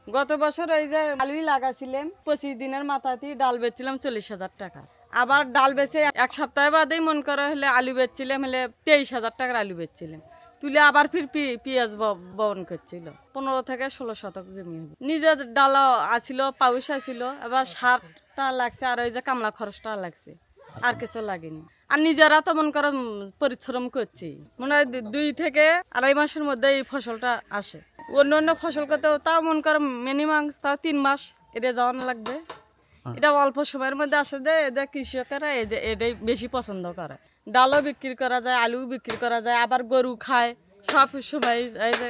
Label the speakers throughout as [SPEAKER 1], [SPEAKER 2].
[SPEAKER 1] গত বছর এই যে আলুই লাগাছিলাম 25 দিনের মাথাতেই ডাল বেচছিলাম 40,000 টাকা। আবার ডাল বেচে এক সপ্তাহ বাদেই মন করা হলে আলু বেচছিলাম হলে 23,000 টাকার আলু বেচছিলাম। তুলে আবার ফির পেঁয়াজ বপন করছিল। 15 থেকে 16 শতক জমি হবে। নিজের ডাল আছিল, পাউস আছিল, এবার সারটা লাগছে আর ওই যে কামলা খরচটা লাগছে, আর কিছু লাগেনি। আর নিজেরা তো মন করো পরিশ্রম করছি, মনে হয় 2 থেকে 2.5 মাসের মধ্যে এই ফসলটা আসে। অন্য অন্য ফসল করতেও তাও মন করো মিনিমাম তাও 3 মাস এটা যাওয়ানো লাগবে। এটা অল্প সময়ের মধ্যে আসে যে এদের কৃষকেরা এটাই বেশি পছন্দ করে। ডালও বিক্রি করা যায়, আলু বিক্রি করা যায়, আবার গরু খায় সব সময়। এই যে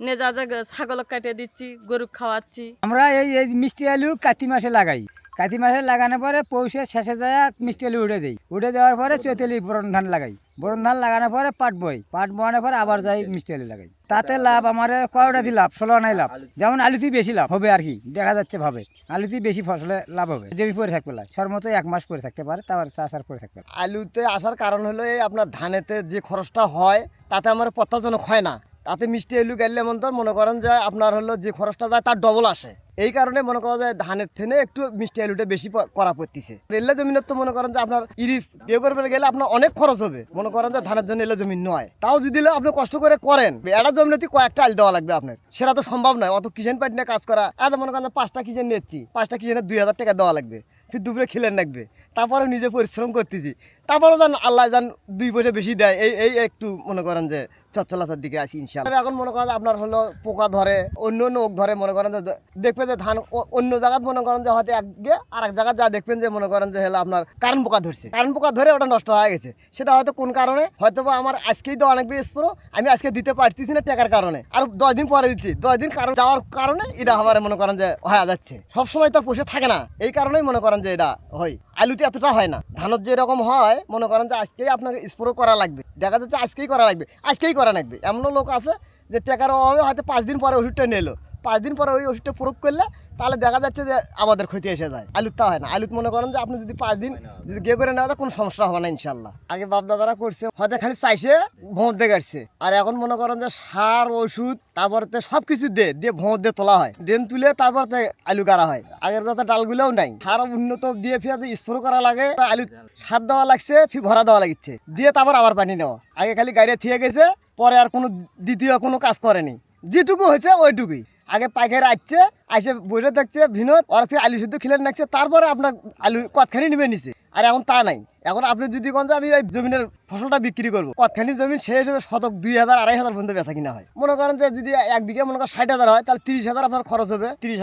[SPEAKER 1] নেজা যে ছাগল কাটিয়ে দিচ্ছি, গরু খাওয়াচ্ছি।
[SPEAKER 2] আমরা এই এই মিষ্টি আলু কাতি মাসে লাগাই। কাতি মাসে লাগানোর পরে পৌষের শেষে যায় মিষ্টি আলু উঠে দিই। উঠে দেওয়ার পরে চৈতালি বোরন ধান লাগাই। বোরন ধান লাগানোর পরে পাট বই, পাট বোয়ানোর পরে আবার যাই মিষ্টি আলু লাগাই। তাতে লাভ আমার কয়টা লাভ 16 আনাই লাভ। যেমন আলুতেই বেশি লাভ হবে আর কি, দেখা যাচ্ছে ভাবে আলুতেই বেশি ফসলে লাভ হবে। জমি পরে থাকবে না, সর্বমত 1 মাস পরে থাকতে পারে, তারপর চাষার পরে থাকতে পারে।
[SPEAKER 3] আলুতে আসার কারণ হলো এই আপনার ধানেতে যে খরচটা হয় তাতে আমার পত্তাজনক হয় না। তাতে মিষ্টি আলু গেলে এমন তো মনে করেন যে আপনার হলো যে খরচটা যায় তার ডবল আসে। এই কারণে মনে করা যায় ধানের থেকে একটু মিষ্টি আলুটা বেশি করা পড়তেছে। এলে জমিনের তো মনে করেন যে আপনার ইয়ে করবে গেলে আপনার অনেক খরচ হবে। মনে করেন যে ধানের জন্য এলে জমি নয়, তাও যদি আপনি কষ্ট করে করেন একটা জমিতে কয়েকটা আলু দেওয়া লাগবে আপনার, সেটা তো সম্ভব নয়। অত কিচেন পাইট নিয়ে কাজ করা, এত মনে করেন 5টা কিচেন নিচ্ছি, 5টা কিচেনের 2,000 টাকা দেওয়া লাগবে, ফির দুপুরে খেলেন লাগবে, তারপরে নিজে পরিশ্রম করতেছি, তারপরেও যেন আল্লাহ যেন 2 পয়সা বেশি দেয়। এই একটু মনে করেন যে চচ্চলাচার দিকে আসি ইনশাল্লাহ। এখন মনে করেন আপনার হলো পোকা ধরে, অন্য অন্য ওক ধরে, মনে করেন যে দেখবেন যে ধান অন্য জায়গায় মনে করেন যে হয়তো একগে আর এক জায়গায় যা দেখবেন যে মনে করেন যে হলো আপনার কারেন্ট পোকা ধরছে, কারেন্ট পোকা ধরে ওটা নষ্ট হয়ে গেছে। সেটা হয়তো কোন কারণে, হয়তো বা আমার আজকেই দেওয়া লাগবে স্প্রো, আমি আজকে দিতে পারতেছি না টাকার কারণে, আর 10 দিন পরে দিচ্ছি, 10 দিন কারণ যাওয়ার কারণে এটা আবার মনে করেন যে হয়ে যাচ্ছে। সবসময় তার পোষে থাকে না, এই কারণেই মনে করেন যে এটা হয়। আলুতে এতটা হয় না, ধানত যেরকম হয় মনে করেন যে আজকেই আপনাকে স্প্রো করা লাগবে, দেখা যাচ্ছে আজকেই করা লাগবে, আজকেই করা লাগবে। এমনও লোক আছে যে টাকার অভাবে হয়তো 5 দিন পরে ওষুধটা নিলো, 5 দিন পরে ওই ওষুধটা প্রয়োগ করলে তাহলে দেখা যাচ্ছে যে আমাদের ক্ষতি এসে যায়। আলুর তা হয় না, আলুতে মনে করেন যে আপনি যদি 5 দিন যদি গিয়ে করে নেওয়া যায় কোনো সমস্যা হবে না ইনশাল্লাহ। আগে বাপ দাদারা করছে হয়তো খালি চাইছে ভোঁত দিয়ে কাটছে, আর এখন মনে করেন যে সার ওষুধ তারপরে সব কিছু দিয়ে ভোঁত দিয়ে তোলা হয়, ড্রেন তুলে তারপর আলু গাড়া হয়। আগের যাতে ডালগুলোও নাই, সার উন্নত দিয়ে ফিরে স্প্রে করা লাগে, আলু সার দেওয়া লাগছে, ফির ভরা দেওয়া লাগছে, দিয়ে তারপর আবার পানি নেওয়া। আগে খালি গাড়ি থিয়ে গেছে, পরে আর কোনো দ্বিতীয় কোনো কাজ করেনি, যেটুকু হয়েছে ওইটুকুই। আগে পাইকারি আসছে, আসে বসে দেখছে ভিনত, আর ফির আলু শুদ্ধ খিলে নাকছে, তারপরে আপনার আলু কতখানি নিবে নিছে। আর এখন তা নাই, এখন আপনি যদি কোন যে আমি ওই জমিনের ফসলটা বিক্রি করবো, কতখানি জমি সেই হিসেবে শতক 2,000 2,500 পর্যন্ত বেচা কিনা হয়। মনে করেন যে যদি 1 বিঘা মনে করেন 60,000 হয়, তাহলে 30,000 আপনার খরচ হবে, 30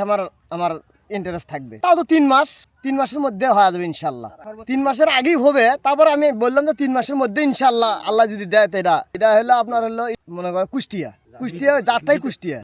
[SPEAKER 3] আমার ইন্টারেস্ট থাকবে। তাও তো 3 মাস, 3 মাসের মধ্যে হয়ে যাবে ইনশাল্লাহ। 3 মাসের আগেই হবে, তারপর আমি বললাম যে 3 মাসের মধ্যে ইনশাল্লাহ আল্লাহ যদি দেয়। এটা হলো আপনার হলো মনে করেন কুষ্টিয়া, যারটাই কুষ্টিয়া।